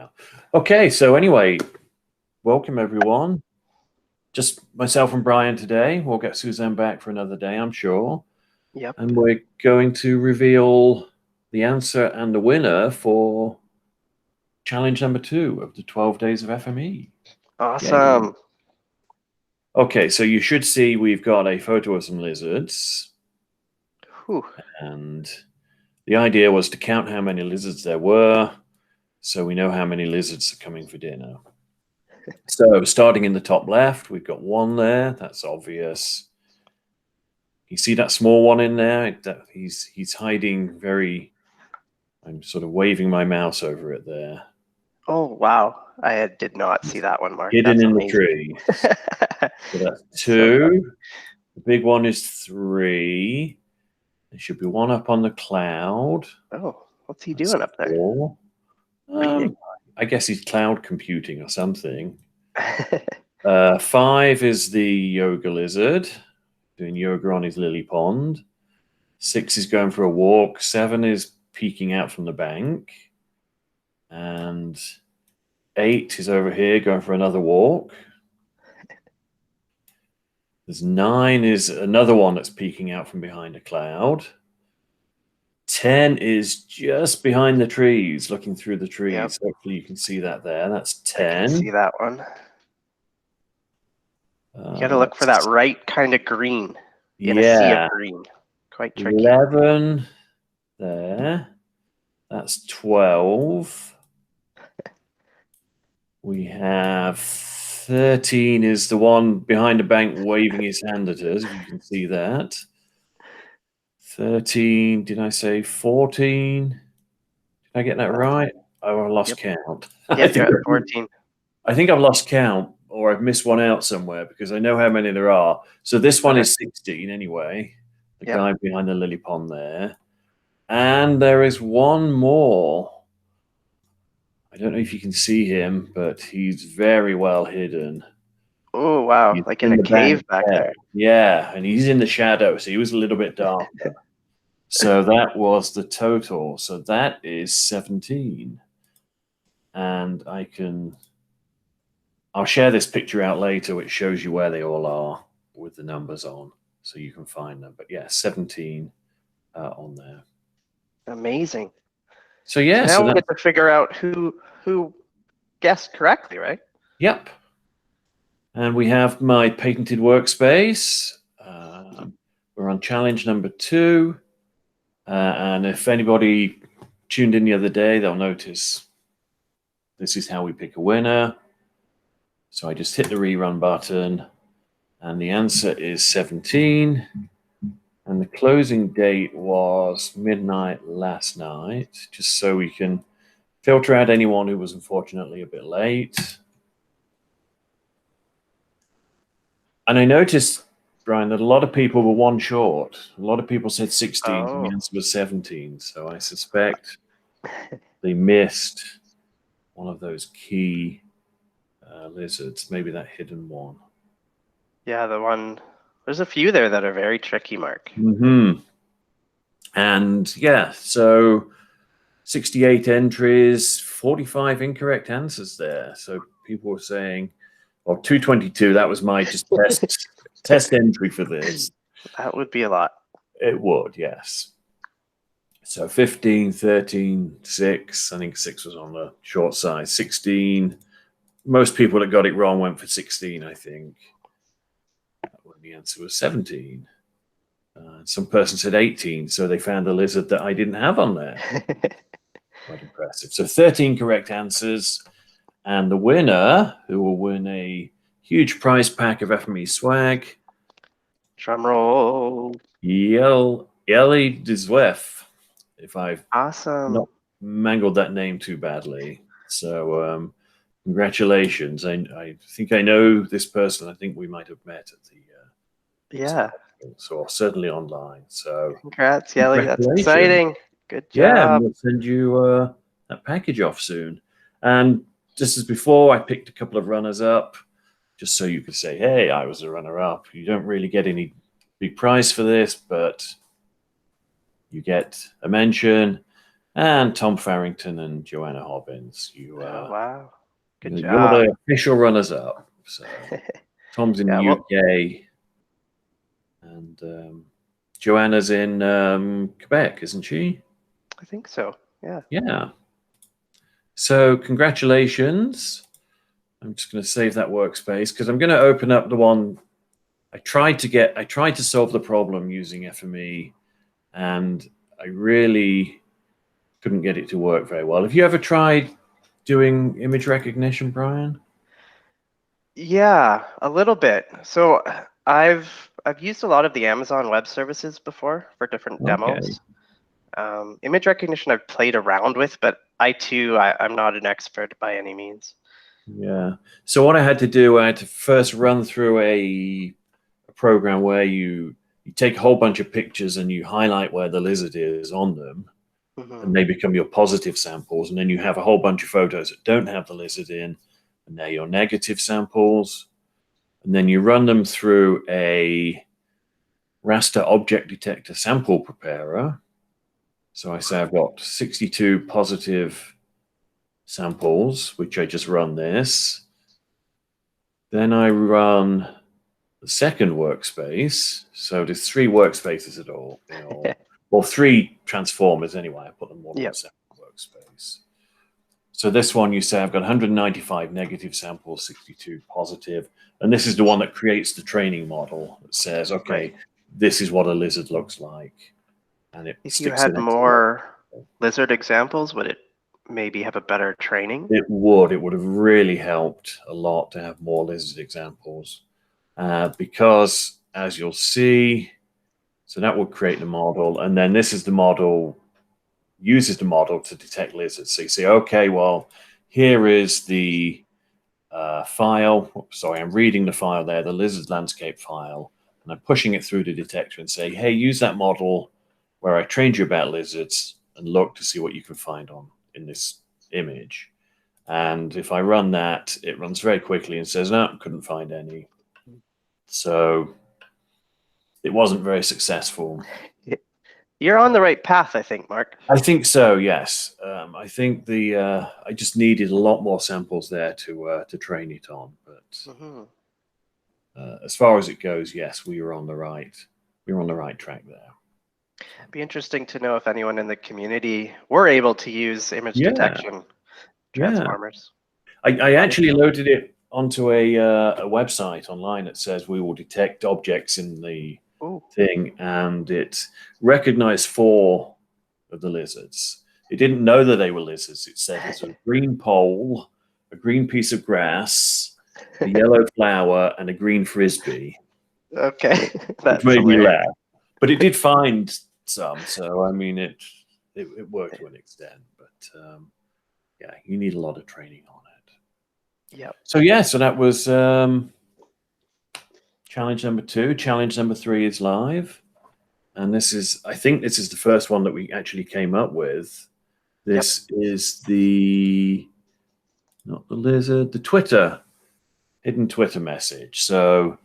now. Okay, so anyway, welcome everyone. Just myself and Brian today. We'll get Suzanne back for another day, I'm sure. Yep. And we're going to reveal the answer and the winner for challenge number 2 of the 12 days of FME. Awesome. Yay. Okay, so you should see we've got a photo of some lizards. Whew. And the idea was to count how many lizards there were, so we know how many lizards are coming for dinner. So starting in the top left, we've got 1 there. That's obvious. You see that small one in there? He's hiding very. I'm sort of waving my mouse over it there. Oh, wow. I did not see that one, Mark. Hidden That's in amazing. the tree. So that's 2. The big one is 3. There should be 1 up on the cloud. Oh, what's he That's doing up there? 4. I guess he's cloud computing or something. 5 is the yoga lizard, doing yoga on his lily pond. 6 is going for a walk. 7 is peeking out from the bank. And 8 is over here going for another walk. There's 9 is another one that's peeking out from behind a cloud. 10 is just behind the trees, looking through the trees. Yep. Hopefully you can see that there. That's 10. I can see that one. You got to look for that right kind of green in a sea of green. Quite tricky. 11 there. That's 12. We have 13 is the one behind the bank waving his hand at us, if you can see that. 13, did I say 14? Did I get that right? Oh, I lost count. Yeah, you're at 14. I think I've lost count, or I've missed one out somewhere, because I know how many there are. So this one is 16 anyway, the guy behind the lily pond there. And there is 1 more. I don't know if you can see him, but he's very well hidden. Oh, wow. He's like in a cave back there. Yeah, and he's in the shadow, so he was a little bit darker. So that was the total. So that is 17. And I'll share this picture out later, which shows you where they all are with the numbers on, so you can find them. But yeah, 17 on there. Amazing. So yeah, so now we get to figure out who guessed correctly, right? Yep. And we have my patented workspace. We're on challenge number 2. And if anybody tuned in the other day, they'll notice this is how we pick a winner. So I just hit the rerun button, and the answer is 17. And the closing date was midnight last night, just so we can filter out anyone who was unfortunately a bit late. And I noticed, Brian, that a lot of people were 1 short. A lot of people said 16, and the answer was 17. So I suspect they missed one of those key lizards, maybe that hidden one. Yeah, the one. There's a few there that are very tricky, Mark. And yeah, so 68 entries, 45 incorrect answers there. So people were saying, well, 222, that was my just test entry for this. That would be a lot. It would, yes. So 15, 13, 6. I think 6 was on the short side. 16. Most people that got it wrong went for 16, I think. When the answer was 17. Some person said 18, so they found a lizard that I didn't have on there. Quite impressive. So 13 correct answers. And the winner, who will win a huge prize pack of FME swag. Drum roll. Yeli Dzwef, if I've not mangled that name too badly. So congratulations. I think I know this person. I think we might have met at the so certainly online. So congrats, Yeli. That's exciting. Good job. Yeah, we'll send you that package off soon. And just as before, I picked a couple of runners up, just so you could say, hey, I was a runner up. You don't really get any big prize for this, but you get a mention. And Tom Farrington and Joanna Hobbins. Oh, wow. Good You're job. the official runners-up. So Tom's in Yeah, the well, UK, and Joanna's in Quebec, isn't she? I think so. Yeah. Yeah. So congratulations. I'm just going to save that workspace because I'm going to open up the one I tried to solve the problem using FME, and I really couldn't get it to work very well. Have you ever tried doing image recognition, Brian? Yeah, a little bit. So I've used a lot of the Amazon Web Services before for different Okay. demos. Image recognition I've played around with, but I'm not an expert by any means. Yeah. So what I had to do, I had to first run through a program where you take a whole bunch of pictures and you highlight where the lizard is on them, and they become your positive samples. And then you have a whole bunch of photos that don't have the lizard in, and they're your negative samples. And then you run them through a raster object detector sample preparer. So I say I've got 62 positive samples, which I just run this. Then I run the second workspace. So there's 3 workspaces at all, or 3 transformers anyway. I put them all on Yep. the second workspace. So this one, you say I've got 195 negative samples, 62 positive. And this is the one that creates the training model that says, okay, Right. this is what a lizard looks like. And it If you sticks had it next more lizard examples, would it maybe have a better training? It would. It would have really helped a lot to have more lizard examples. Because, as you'll see, so that would create the model. And then this is the model, uses the model to detect lizards. So you say, okay, well, here is the file. Sorry, I'm reading the file there, the lizard landscape file. And I'm pushing it through the detector and say, hey, use that model where I trained you about lizards and look to see what you can find in this image. And if I run that, it runs very quickly and says, no, couldn't find any. So it wasn't very successful. You're on the right path, I think, Mark. I think so, yes. I think I just needed a lot more samples there to train it on. But as far as it goes, yes, we were on the right track there. It'd be interesting to know if anyone in the community were able to use image detection transformers. I actually loaded it onto a website online that says we will detect objects in the thing, and it recognized 4 of the lizards. It didn't know that they were lizards. It said it's a green pole, a green piece of grass, a yellow flower, and a green frisbee. Okay, which made me laugh. But it did find some, so I mean it worked to an extent. But yeah, you need a lot of training on it. Yeah. So yeah, so that was challenge number 2. Challenge number 3 is live, and I think this is the first one that we actually came up with. This is not the lizard, the hidden Twitter message. So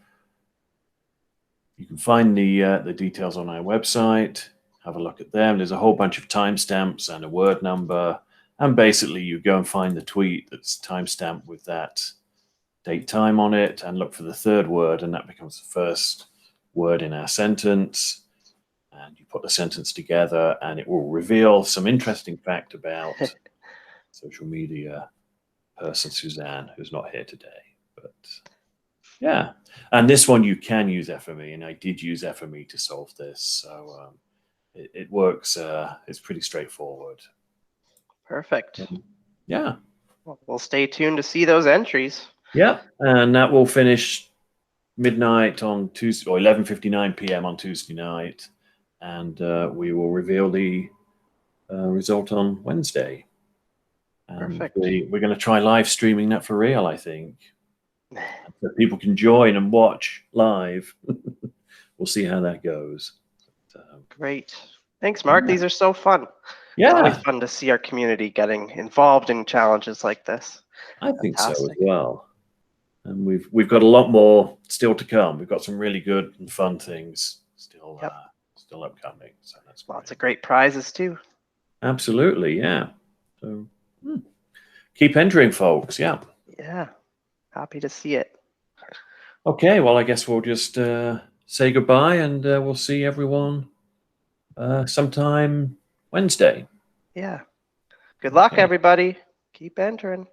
you can find the details on our website. Have a look at them. There's a whole bunch of timestamps and a word number. And basically, you go and find the tweet that's timestamped with that date time on it and look for the 3rd word, and that becomes the first word in our sentence. And you put the sentence together, and it will reveal some interesting fact about social media person Suzanne, who's not here today. But yeah, and this one you can use FME, and I did use FME to solve this. So it works. It's pretty straightforward. Perfect. Yeah. Well, we'll stay tuned to see those entries. Yeah, and that will finish midnight on Tuesday, or 11:59 p.m. on Tuesday night, and we will reveal the result on Wednesday. And Perfect. we're going to try live streaming that for real, I think, so people can join and watch live. We'll see how that goes. Great. Thanks, Mark. These are so fun. Yeah. It's always fun to see our community getting involved in challenges like this. I think so as well. And we've got a lot more still to come. We've got some really good and fun things still upcoming. So that's lots of great prizes too. Absolutely, yeah. So keep entering, folks. Yeah. Yeah, happy to see it. Okay, well, I guess we'll just say goodbye, and we'll see everyone sometime Wednesday. Yeah. Good luck, Okay. everybody. Keep entering.